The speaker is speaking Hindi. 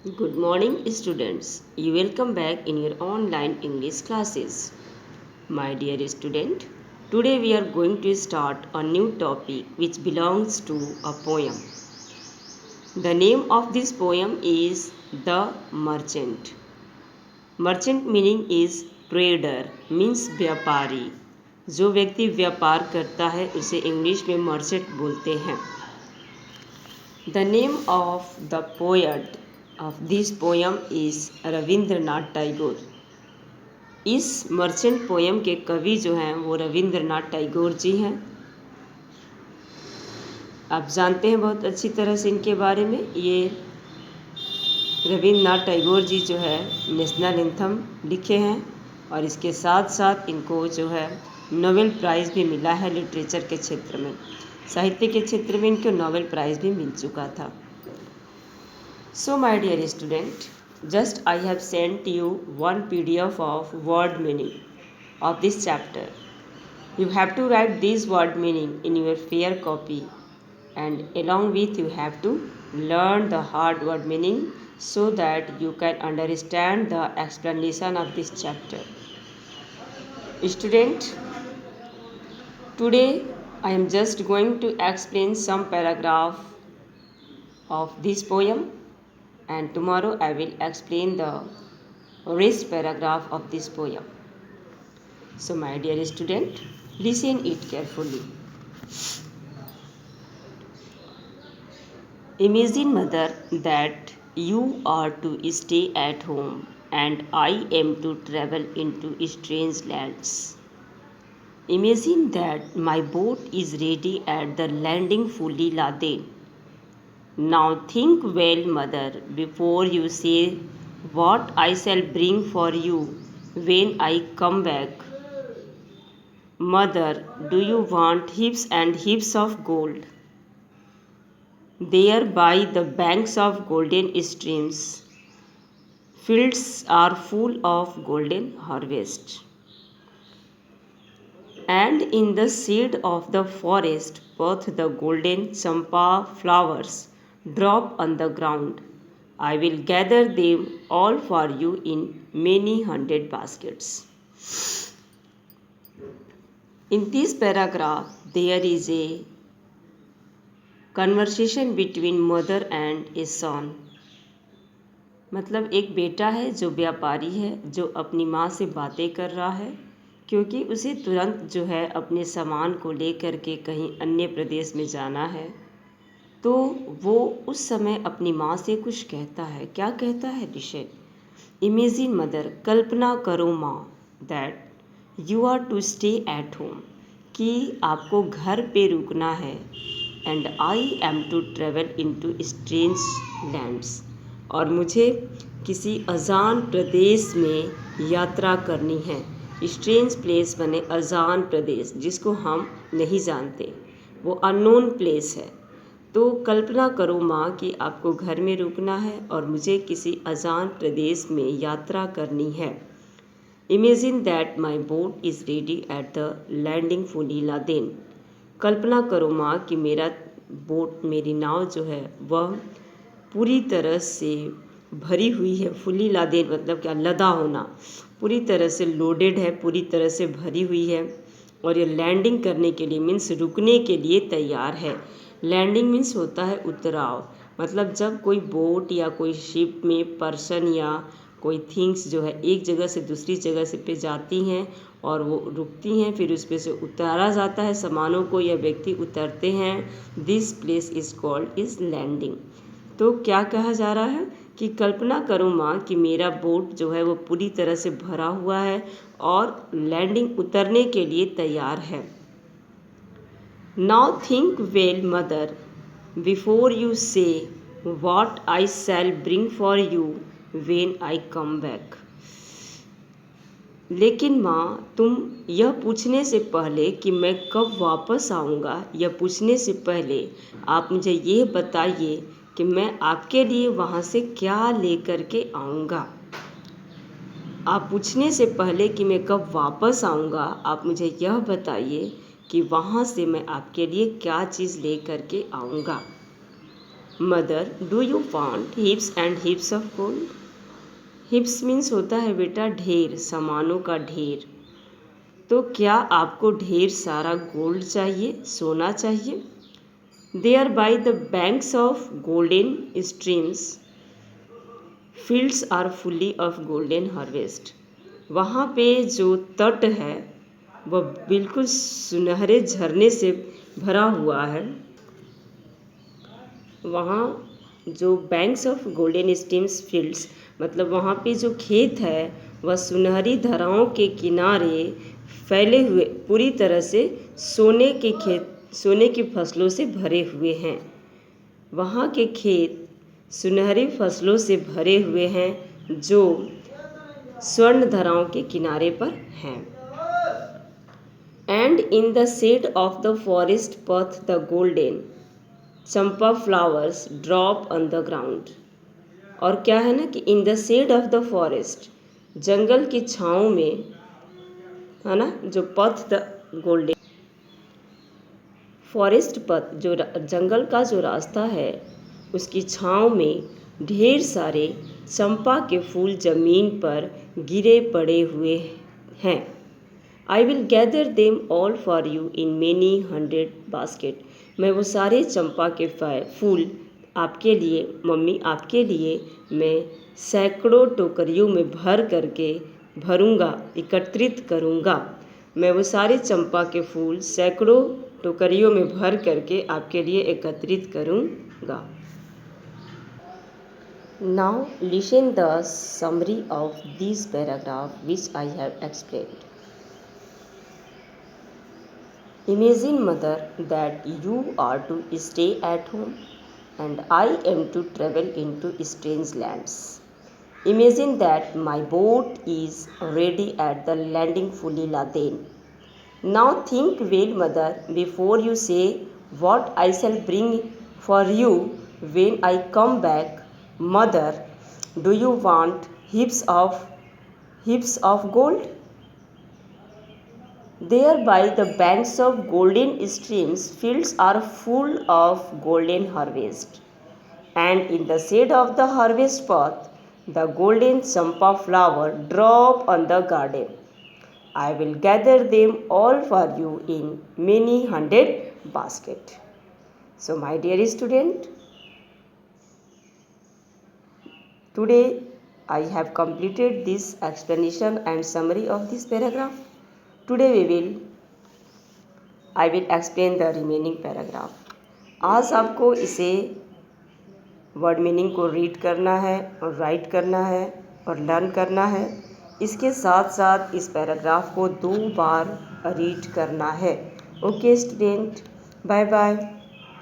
Good morning, students. You welcome back in your online English classes. My dear student, today we are going to start a new topic which belongs to a poem. The name of this poem is The Merchant. Merchant meaning is trader, means व्यापारी. जो व्यक्ति व्यापार करता है उसे इंग्लिश में मर्चेंट बोलते हैं. The name of the poet of this poem is Rabindranath Tagore. इस मर्चेंट पोएम के कवि जो हैं वो रविंद्रनाथ टैगोर जी हैं. आप जानते हैं बहुत अच्छी तरह से इनके बारे में. ये रविंद्रनाथ टैगोर जी जो है नेशनल एंथम लिखे हैं और इसके साथ साथ इनको जो है नोबेल प्राइज़ भी मिला है लिटरेचर के क्षेत्र में. साहित्य के क्षेत्र में इनको नोबेल प्राइज़ भी मिल चुका था. So my dear student, just I have sent you one PDF of word meaning of this chapter. You have to write this word meaning in your fair copy and along with you have to learn the hard word meaning so that you can understand the explanation of this chapter. Student, today I am just going to explain some paragraph of this poem and tomorrow I will explain the rest paragraph of this poem. So my dear student, listen it carefully. Imagine, mother, that you are to stay at home and I am to travel into strange lands. Imagine that my boat is ready at the landing fully laden. Now think well, mother, before you say what I shall bring for you when I come back. Mother, do you want heaps and heaps of gold? There by the banks of golden streams, fields are full of golden harvest. And in the shade of the forest, both the golden champa flowers drop on the ground. I will gather them all for you in many hundred baskets. In this paragraph, there is a conversation between mother and a son. मतलब एक बेटा है जो व्यापारी है जो अपनी माँ से बातें कर रहा है क्योंकि उसे तुरंत जो है अपने सामान को लेकर के कहीं अन्य प्रदेश में जाना है. तो वो उस समय अपनी माँ से कुछ कहता है. क्या कहता है? लिसन. इमेजिन मदर, कल्पना करो माँ, that you are to stay at home, कि आपको घर पे रुकना है. And I am to travel into strange lands, और मुझे किसी अजान प्रदेश में यात्रा करनी है. स्ट्रेंज प्लेस बने अजान प्रदेश, जिसको हम नहीं जानते, वो अननोन प्लेस है. तो कल्पना करो माँ कि आपको घर में रुकना है और मुझे किसी अजान प्रदेश में यात्रा करनी है. Imagine that my boat is ready at the landing fully laden. कल्पना करो माँ कि मेरा बोट, मेरी नाव जो है वह पूरी तरह से भरी हुई है. फुली लादेन मतलब क्या? लदा होना. पूरी तरह से लोडेड है, पूरी तरह से भरी हुई है और ये लैंडिंग करने के लिए मीन्स रुकने के लिए तैयार है. लैंडिंग मीन्स होता है उतराव. मतलब जब कोई बोट या कोई शिप में पर्सन या कोई थिंग्स जो है एक जगह से दूसरी जगह से पे जाती हैं और वो रुकती हैं, फिर उस पे से उतारा जाता है सामानों को, या व्यक्ति उतरते हैं. This place is called is landing. तो क्या कहा जा रहा है कि कल्पना करो माँ कि मेरा बोट जो है वो पूरी तरह से भरा हुआ है और लैंडिंग उतरने के लिए तैयार है. Now think well mother before you say what I shall bring for you when I come back. लेकिन माँ, तुम यह पूछने से पहले कि मैं कब वापस आऊँगा, यह पूछने से पहले आप मुझे ये बताइए कि मैं आपके लिए वहाँ से क्या लेकर के आऊँगा. आप पूछने से पहले कि मैं कब वापस आऊँगा, आप मुझे यह बताइए कि वहाँ से मैं आपके लिए क्या चीज़ लेकर के आऊँगा. Mother, do you want हिप्स and हिप्स of gold? हिप्स means होता है बेटा ढेर, सामानों का ढेर। तो क्या आपको ढेर सारा गोल्ड चाहिए, सोना चाहिए? There by the banks of golden streams fields are fully of golden harvest. वहाँ पे जो तट है वह बिल्कुल सुनहरे झरने से भरा हुआ है। वहाँ जो banks of golden streams fields मतलब वहाँ पे जो खेत है वह सुनहरी धाराओं के किनारे फैले हुए पूरी तरह से सोने की फसलों से भरे हुए हैं। वहाँ के खेत सुनहरी फसलों से भरे हुए हैं जो स्वर्ण धाराओं के किनारे पर हैं। And in the shade of the forest path the golden champa flowers drop on the ground. और क्या है ना कि in the shade of the forest, जंगल की छाँव में, है ना, जो पथ द गोल्डन फॉरेस्ट पथ जो जंगल का जो रास्ता है उसकी छाँव में ढेर सारे चंपा के फूल जमीन पर गिरे पड़े हुए हैं। I will gather them all for you in many 100 basket. मैं वो सारे चंपा के फूल आपके लिए मम्मी, आपके लिए मैं सैकड़ों टोकरियों में भरूंगा, एकत्रित करूंगा। मैं वो सारे चंपा के फूल सैकड़ों टोकरियों में भर करके आपके लिए एकत्रित करूंगा। Now listen the summary of this paragraph which I have explained. Imagine, mother, that you are to stay at home and I am to travel into strange lands. Imagine that my boat is ready at the landing fully laden. Now think well, mother, before you say what I shall bring for you when I come back. Mother, do you want heaps of gold? There by the banks of golden streams fields are full of golden harvest, and in the shade of the harvest path the golden champa flower drop on the garden. I will gather them all for you in many 100 basket. So my dear student, today I have completed this explanation and summary of this paragraph. Today I will explain the remaining paragraph. आज आपको इसे वर्ड मीनिंग को रीड करना है और राइट करना है और लर्न करना है। इसके साथ साथ इस पैराग्राफ को 2 बार रीड करना है। Okay student, bye bye.